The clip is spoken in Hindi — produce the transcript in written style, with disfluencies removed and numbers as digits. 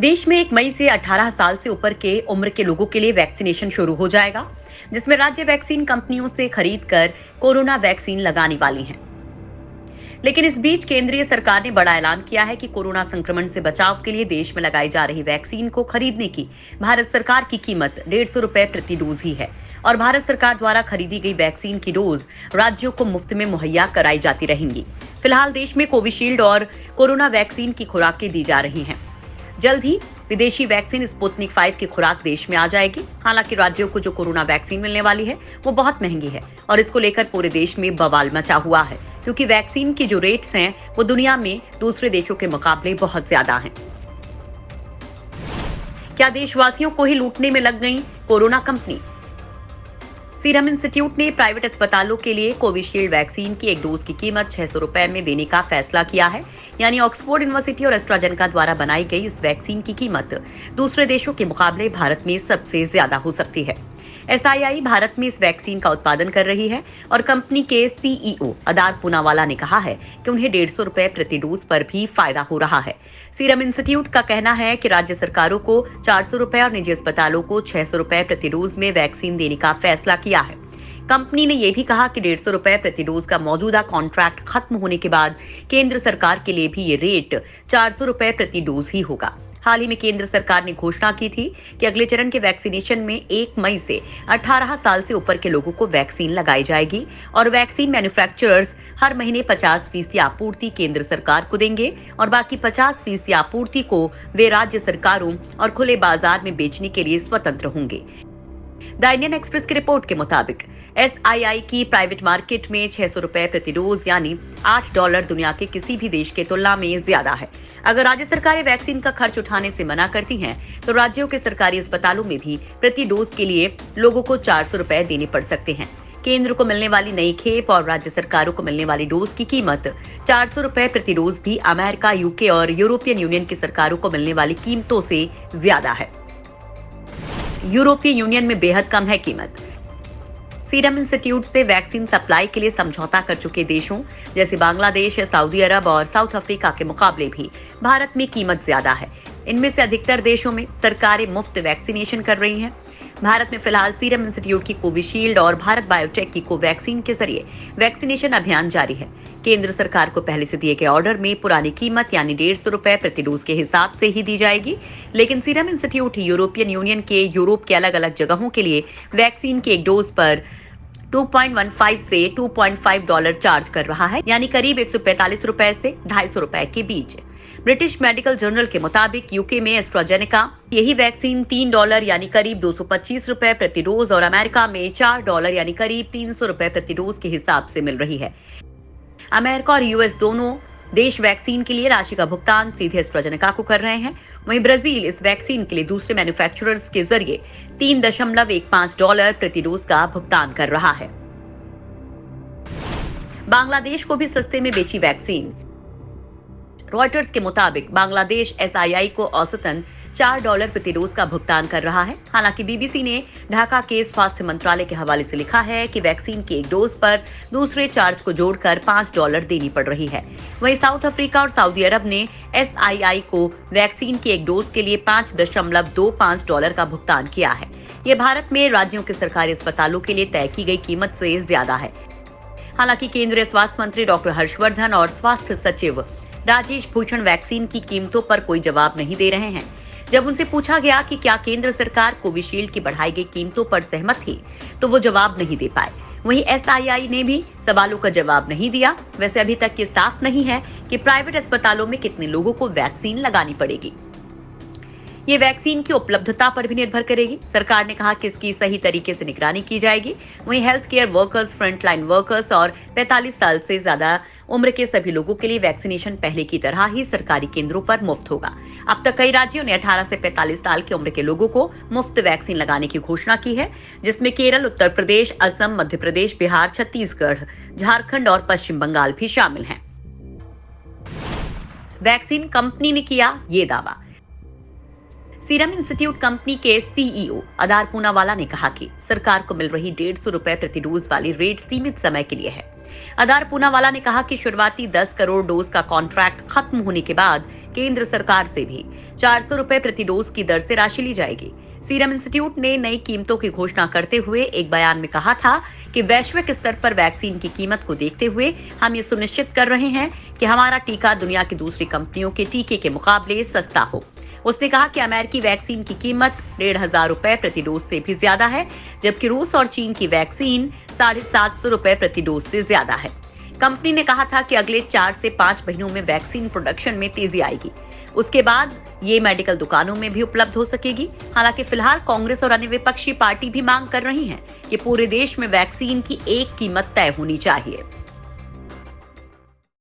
देश में 1 मई से 18 साल से ऊपर के उम्र के लोगों के लिए वैक्सीनेशन शुरू हो जाएगा, जिसमें राज्य वैक्सीन कंपनियों से खरीद कर कोरोना वैक्सीन लगाने वाली हैं। लेकिन इस बीच केंद्रीय सरकार ने बड़ा ऐलान किया है कि कोरोना संक्रमण से बचाव के लिए देश में लगाई जा रही वैक्सीन को खरीदने की भारत सरकार की कीमत 150 रुपए प्रति डोज ही है और भारत सरकार द्वारा खरीदी गई वैक्सीन की डोज राज्यों को मुफ्त में मुहैया कराई जाती रहेंगी। फिलहाल देश में कोविशील्ड और कोरोना वैक्सीन की खुराकें दी जा रही हैं। जल्द ही विदेशी वैक्सीन स्पुतनिक 5 की खुराक देश में आ जाएगी। हालांकि राज्यों को जो कोरोना वैक्सीन मिलने वाली है वो बहुत महंगी है और इसको लेकर पूरे देश में बवाल मचा हुआ है, क्योंकि वैक्सीन की जो रेट्स हैं वो दुनिया में दूसरे देशों के मुकाबले बहुत ज्यादा हैं। क्या देशवासियों को ही लूटने में लग गई कोरोना कंपनी? सीरम इंस्टीट्यूट ने प्राइवेट अस्पतालों के लिए कोविशील्ड वैक्सीन की एक डोज की कीमत 600 रुपए में देने का फैसला किया है। यानी ऑक्सफोर्ड यूनिवर्सिटी और एस्ट्राजेनेका द्वारा बनाई गई इस वैक्सीन की कीमत दूसरे देशों के मुकाबले भारत में सबसे ज्यादा हो सकती है। एसआईआई भारत में इस वैक्सीन का उत्पादन कर रही है और कंपनी के सीईओ अदार पूनावाला ने कहा है कि उन्हें 150 रुपए प्रति डोज पर भी फायदा हो रहा है। सीरम इंस्टीट्यूट का कहना है कि राज्य सरकारों को 400 रुपए और निजी अस्पतालों को 600 रुपए प्रति डोज में वैक्सीन देने का फैसला किया है। कंपनी ने यह भी कहा कि 150 रुपए प्रति डोज का मौजूदा कॉन्ट्रैक्ट खत्म होने के बाद केंद्र सरकार के लिए भी ये रेट 400 रुपए प्रति डोज ही होगा। हाल ही में केंद्र सरकार ने घोषणा की थी कि अगले चरण के वैक्सीनेशन में 1 मई से 18 साल से ऊपर के लोगों को वैक्सीन लगाई जाएगी और वैक्सीन मैन्युफैक्चरर्स हर महीने 50% आपूर्ति केंद्र सरकार को देंगे और बाकी 50% आपूर्ति को वे राज्य सरकारों और खुले बाजार में बेचने के लिए स्वतंत्र होंगे। द इंडियन एक्सप्रेस की रिपोर्ट के मुताबिक एसआईआई की प्राइवेट मार्केट में 600 रुपए प्रति डोज यानी $8 दुनिया के किसी भी देश की तुलना में ज्यादा है। अगर राज्य सरकारें वैक्सीन का खर्च उठाने से मना करती हैं, तो राज्यों के सरकारी अस्पतालों में भी प्रति डोज के लिए लोगों को 400 रुपए देने पड़ सकते हैं। केंद्र को मिलने वाली नई खेप और राज्य सरकारों को मिलने वाली डोज की कीमत 400 रुपए प्रति डोज भी अमेरिका, यूके और यूरोपियन यूनियन की सरकारों को मिलने वाली कीमतों से ज्यादा है। यूरोपीय यूनियन में बेहद कम है कीमत। सीरम इंस्टीट्यूट से वैक्सीन सप्लाई के लिए समझौता कर चुके देशों जैसे बांग्लादेश, सऊदी अरब और साउथ अफ्रीका के मुकाबले भी भारत में कीमत ज्यादा है। इनमें से अधिकतर देशों में सरकारें मुफ्त वैक्सीनेशन कर रही हैं। भारत में फिलहाल सीरम इंस्टीट्यूट की कोविशील्ड और भारत बायोटेक की कोवैक्सीन के जरिए वैक्सीनेशन अभियान जारी है। केंद्र सरकार को पहले से दिए गए ऑर्डर में पुरानी कीमत यानी 150 रुपए प्रति डोज के हिसाब से ही दी जाएगी, लेकिन सीरम इंस्टीट्यूट यूरोपियन यूनियन के यूरोप के अलग अलग जगहों के लिए वैक्सीन की एक डोज पर 2.15 से $2.5 चार्ज कर रहा है, यानी करीब 145 रुपए से 250 रुपए के बीच। ब्रिटिश मेडिकल जर्नल के मुताबिक यूके में एस्ट्राजेनेका यही वैक्सीन $3 यानी करीब 225 रुपए प्रति डोज और अमेरिका में $4 यानी करीब 300 रुपए प्रति डोज के हिसाब से मिल रही है। अमेरिका और यूएस दोनों देश वैक्सीन के लिए राशि का भुगतान सीधे एस्ट्राजेनेका को कर रहे हैं। वहीं ब्राजील इस वैक्सीन के लिए दूसरे मैन्युफैक्चरर्स के जरिए $3.15 प्रति डोज का भुगतान कर रहा है। बांग्लादेश को भी सस्ते में बेची वैक्सीन। रॉयटर्स के मुताबिक बांग्लादेश एसआईआई को औसतन $4 प्रति डोज का भुगतान कर रहा है। हालांकि बीबीसी ने ढाका के स्वास्थ्य मंत्रालय के हवाले से लिखा है कि वैक्सीन की एक डोज पर दूसरे चार्ज को जोड़कर $5 देनी पड़ रही है। वहीं साउथ अफ्रीका और सऊदी अरब ने एसआईआई को वैक्सीन की एक डोज के लिए $5.25 का भुगतान किया है। ये भारत में राज्यों के सरकारी अस्पतालों के लिए तय की गई कीमत से ज्यादा है। हालांकि केंद्रीय स्वास्थ्य मंत्री डॉक्टर हर्षवर्धन और स्वास्थ्य सचिव राजेश भूषण वैक्सीन की कीमतों पर कोई जवाब नहीं दे रहे हैं। जब उनसे पूछा गया कि क्या केंद्र सरकार कोविशील्ड की बढ़ाई गई कीमतों पर सहमत थी, तो वो जवाब नहीं दे पाए। वहीं एसआईआई ने भी सवालों का जवाब नहीं दिया। वैसे अभी तक ये साफ नहीं है कि प्राइवेट अस्पतालों में कितने लोगों को वैक्सीन लगानी पड़ेगी। ये वैक्सीन की उपलब्धता पर भी निर्भर करेगी। सरकार ने कहा कि इसकी सही तरीके से निगरानी की जाएगी। वहीं health care workers, frontline workers और 45 साल से ज्यादा उम्र के सभी लोगों के लिए वैक्सीनेशन पहले की तरह ही सरकारी केंद्रों पर मुफ्त होगा। अब तक कई राज्यों ने 18 से 45 साल की उम्र के लोगों को मुफ्त वैक्सीन लगाने की घोषणा की है, जिसमें केरल, उत्तर प्रदेश, असम, मध्य प्रदेश, बिहार, छत्तीसगढ़, झारखंड और पश्चिम बंगाल भी शामिल हैं। वैक्सीन कंपनी ने किया ये दावा। सीरम इंस्टीट्यूट कंपनी के सीईओ अदार पूनावाला ने कहा कि सरकार को मिल रही 150 रुपए प्रति डोज वाली रेट सीमित समय के लिए है। आधार पूनावाला ने कहा कि शुरुआती 10 करोड़ डोज का कॉन्ट्रैक्ट खत्म होने के बाद केंद्र सरकार से भी 400 रुपए प्रति डोज की दर से राशि ली जाएगी। सीरम इंस्टीट्यूट ने नई कीमतों की घोषणा करते हुए एक बयान में कहा था कि वैश्विक स्तर पर वैक्सीन की कीमत को देखते हुए हम ये सुनिश्चित कर रहे हैं कि हमारा टीका दुनिया की दूसरी कंपनियों के टीके के मुकाबले सस्ता हो। उसने कहा कि अमेरिकी वैक्सीन की कीमत 1,500 रुपए प्रति डोज से भी ज्यादा है, जबकि रूस और चीन की वैक्सीन 750 रुपए प्रति डोज से ज्यादा है। कंपनी ने कहा था कि अगले 4 से 5 महीनों में वैक्सीन प्रोडक्शन में तेजी आएगी। उसके बाद ये मेडिकल दुकानों में भी उपलब्ध हो सकेगी। हालांकि फिलहाल कांग्रेस और अन्य विपक्षी पार्टी भी मांग कर रही हैं कि पूरे देश में वैक्सीन की एक कीमत तय होनी चाहिए।